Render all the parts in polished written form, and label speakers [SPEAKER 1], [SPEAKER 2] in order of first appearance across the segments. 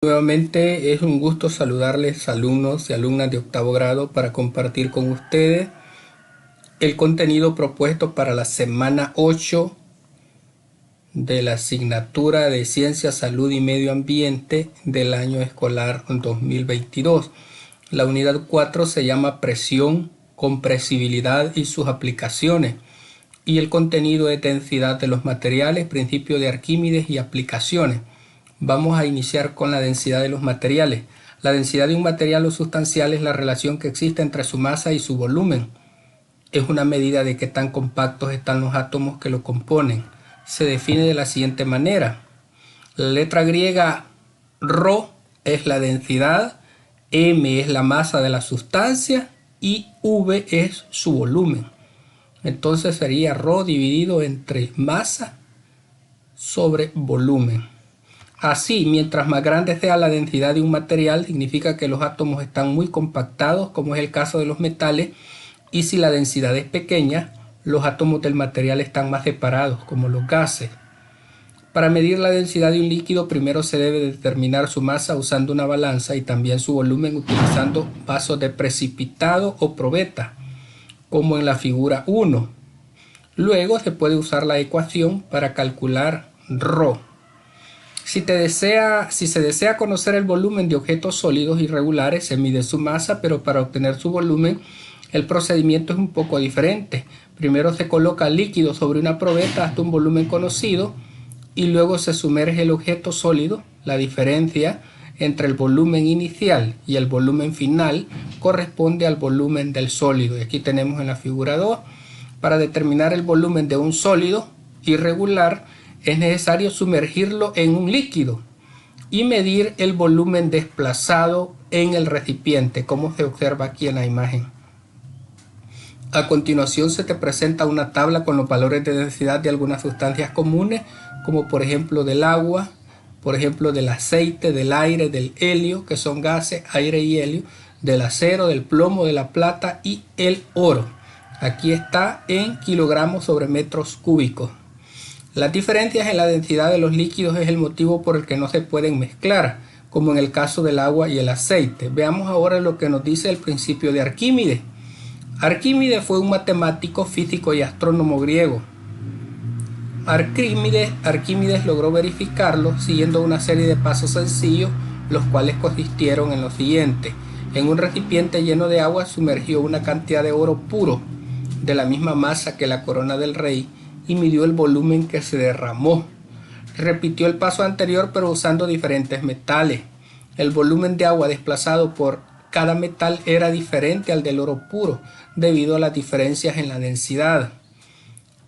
[SPEAKER 1] Nuevamente es un gusto saludarles alumnos y alumnas de octavo grado para compartir con ustedes el contenido propuesto para la semana 8 de la asignatura de Ciencia, Salud y Medio Ambiente del año escolar 2022. La unidad 4 se llama Presión, Compresibilidad y sus aplicaciones, y el contenido es densidad de los materiales, principio de Arquímedes y aplicaciones. Vamos a iniciar con la densidad de los materiales. La densidad de un material o sustancial es la relación que existe entre su masa y su volumen. Es una medida de qué tan compactos están los átomos que lo componen. Se define de la siguiente manera. La letra griega ρ es la densidad, m es la masa de la sustancia y v es su volumen. Entonces sería ρ dividido entre masa sobre volumen. Así, mientras más grande sea la densidad de un material, significa que los átomos están muy compactados, como es el caso de los metales, y si la densidad es pequeña, los átomos del material están más separados, como los gases. Para medir la densidad de un líquido, primero se debe determinar su masa usando una balanza y también su volumen utilizando vasos de precipitado o probeta, como en la figura 1. Luego se puede usar la ecuación para calcular ρ. Si se desea conocer el volumen de objetos sólidos irregulares, se mide su masa, pero para obtener su volumen, el procedimiento es un poco diferente. Primero se coloca líquido sobre una probeta hasta un volumen conocido y luego se sumerge el objeto sólido. La diferencia entre el volumen inicial y el volumen final corresponde al volumen del sólido. Y aquí tenemos en la figura 2, para determinar el volumen de un sólido irregular, es necesario sumergirlo en un líquido y medir el volumen desplazado en el recipiente, como se observa aquí en la imagen. A continuación se te presenta una tabla con los valores de densidad de algunas sustancias comunes, como por ejemplo del agua, por ejemplo del aceite, del aire, del helio, que son gases, aire y helio, del acero, del plomo, de la plata y el oro. Aquí está en kilogramos sobre metros cúbicos. Las diferencias en la densidad de los líquidos es el motivo por el que no se pueden mezclar, como en el caso del agua y el aceite. Veamos ahora lo que nos dice el principio de Arquímedes. Arquímedes fue un matemático, físico y astrónomo griego. Arquímedes logró verificarlo siguiendo una serie de pasos sencillos, los cuales consistieron en lo siguiente. En un recipiente lleno de agua sumergió una cantidad de oro puro, de la misma masa que la corona del rey, y midió el volumen que se derramó. Repitió el paso anterior pero usando diferentes metales. El volumen de agua desplazado por cada metal era diferente al del oro puro debido a las diferencias en la densidad.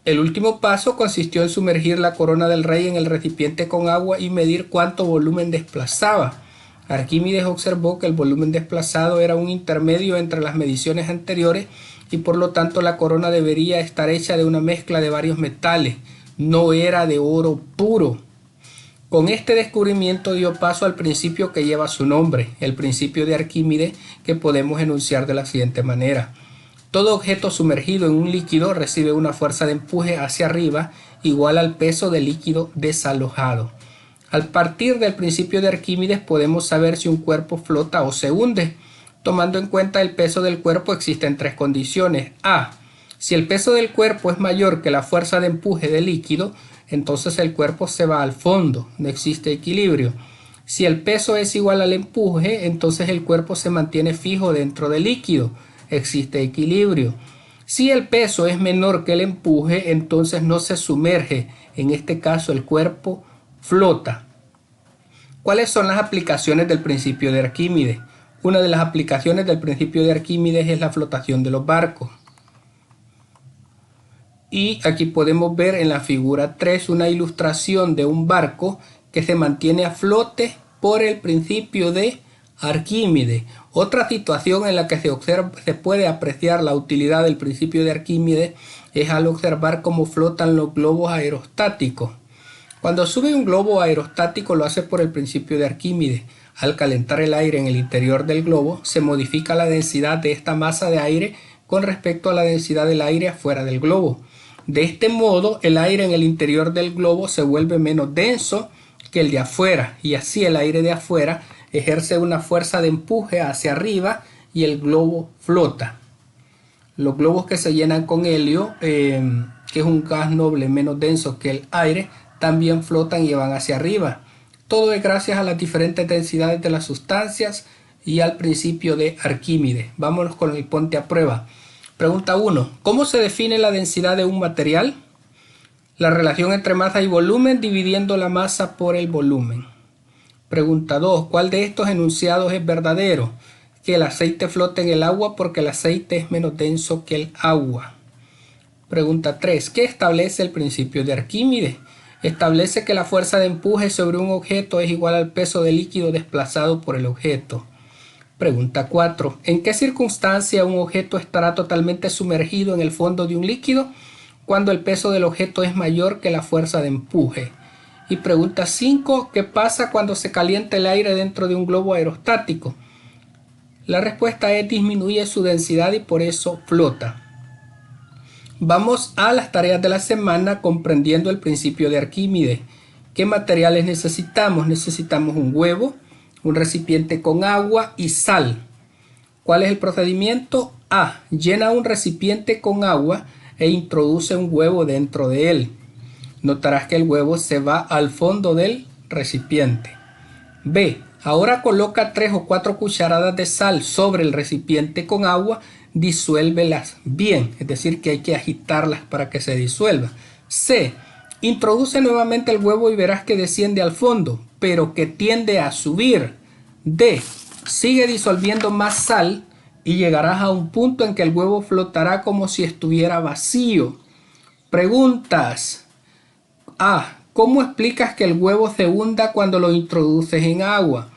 [SPEAKER 1] El último paso consistió en sumergir la corona del rey en el recipiente con agua y medir cuánto volumen desplazaba. Arquímedes observó que el volumen desplazado era un intermedio entre las mediciones anteriores y por lo tanto la corona debería estar hecha de una mezcla de varios metales, no era de oro puro. Con este descubrimiento dio paso al principio que lleva su nombre, el principio de Arquímedes, que podemos enunciar de la siguiente manera. Todo objeto sumergido en un líquido recibe una fuerza de empuje hacia arriba igual al peso del líquido desalojado. Al partir del principio de Arquímedes podemos saber si un cuerpo flota o se hunde. Tomando en cuenta el peso del cuerpo existen tres condiciones. A. Si el peso del cuerpo es mayor que la fuerza de empuje del líquido, entonces el cuerpo se va al fondo, no existe equilibrio. Si el peso es igual al empuje, entonces el cuerpo se mantiene fijo dentro del líquido, existe equilibrio. Si el peso es menor que el empuje, entonces no se sumerge, en este caso el cuerpo flota. ¿Cuáles son las aplicaciones del principio de Arquímedes? Una de las aplicaciones del principio de Arquímedes es la flotación de los barcos. Y aquí podemos ver en la figura 3 una ilustración de un barco que se mantiene a flote por el principio de Arquímedes. Otra situación en la que se puede apreciar la utilidad del principio de Arquímedes es al observar cómo flotan los globos aerostáticos. Cuando sube un globo aerostático lo hace por el principio de Arquímedes. Al calentar el aire en el interior del globo, se modifica la densidad de esta masa de aire con respecto a la densidad del aire afuera del globo. De este modo, el aire en el interior del globo se vuelve menos denso que el de afuera, y así el aire de afuera ejerce una fuerza de empuje hacia arriba y el globo flota. Los globos que se llenan con helio, que es un gas noble menos denso que el aire, también flotan y van hacia arriba. Todo es gracias a las diferentes densidades de las sustancias y al principio de Arquímedes. Vámonos con el ponte a prueba. Pregunta 1. ¿Cómo se define la densidad de un material? La relación entre masa y volumen dividiendo la masa por el volumen. Pregunta 2. ¿Cuál de estos enunciados es verdadero? Que el aceite flota en el agua porque el aceite es menos denso que el agua. Pregunta 3. ¿Qué establece el principio de Arquímedes? Establece que la fuerza de empuje sobre un objeto es igual al peso del líquido desplazado por el objeto. Pregunta 4. ¿En qué circunstancia un objeto estará totalmente sumergido en el fondo de un líquido? Cuando el peso del objeto es mayor que la fuerza de empuje. Y pregunta 5. ¿Qué pasa cuando se calienta el aire dentro de un globo aerostático? La respuesta es disminuye su densidad y por eso flota. Vamos a las tareas de la semana comprendiendo el principio de Arquímedes. ¿Qué materiales necesitamos? Necesitamos un huevo, un recipiente con agua y sal. ¿Cuál es el procedimiento? A. Llena un recipiente con agua e introduce un huevo dentro de él. Notarás que el huevo se va al fondo del recipiente. B. Ahora coloca 3 o 4 cucharadas de sal sobre el recipiente con agua. Disuélvelas bien, es decir que hay que agitarlas para que se disuelva. C. Introduce nuevamente el huevo y verás que desciende al fondo, pero que tiende a subir. D. Sigue disolviendo más sal y llegarás a un punto en que el huevo flotará como si estuviera vacío. Preguntas. A. ¿Cómo explicas que el huevo se hunda cuando lo introduces en agua?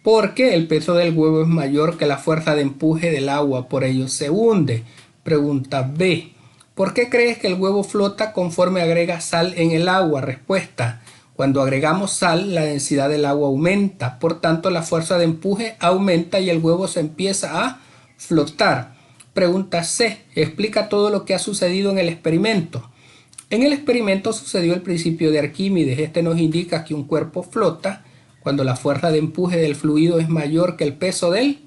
[SPEAKER 1] Porque el peso del huevo es mayor que la fuerza de empuje del agua, por ello se hunde. Pregunta B. ¿Por qué crees que el huevo flota conforme agrega sal en el agua? Respuesta. Cuando agregamos sal, la densidad del agua aumenta, por tanto la fuerza de empuje aumenta y el huevo se empieza a flotar. Pregunta C. Explica todo lo que ha sucedido en el experimento. En el experimento sucedió el principio de Arquímedes. Este nos indica que un cuerpo flota cuando la fuerza de empuje del fluido es mayor que el peso del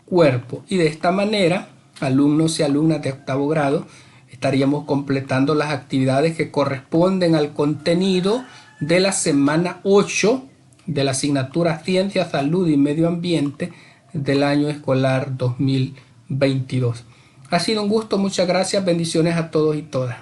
[SPEAKER 1] cuerpo. Y de esta manera, alumnos y alumnas de octavo grado, estaríamos completando las actividades que corresponden al contenido de la semana 8 de la asignatura Ciencia, Salud y Medio Ambiente del año escolar 2022. Ha sido un gusto, muchas gracias, bendiciones a todos y todas.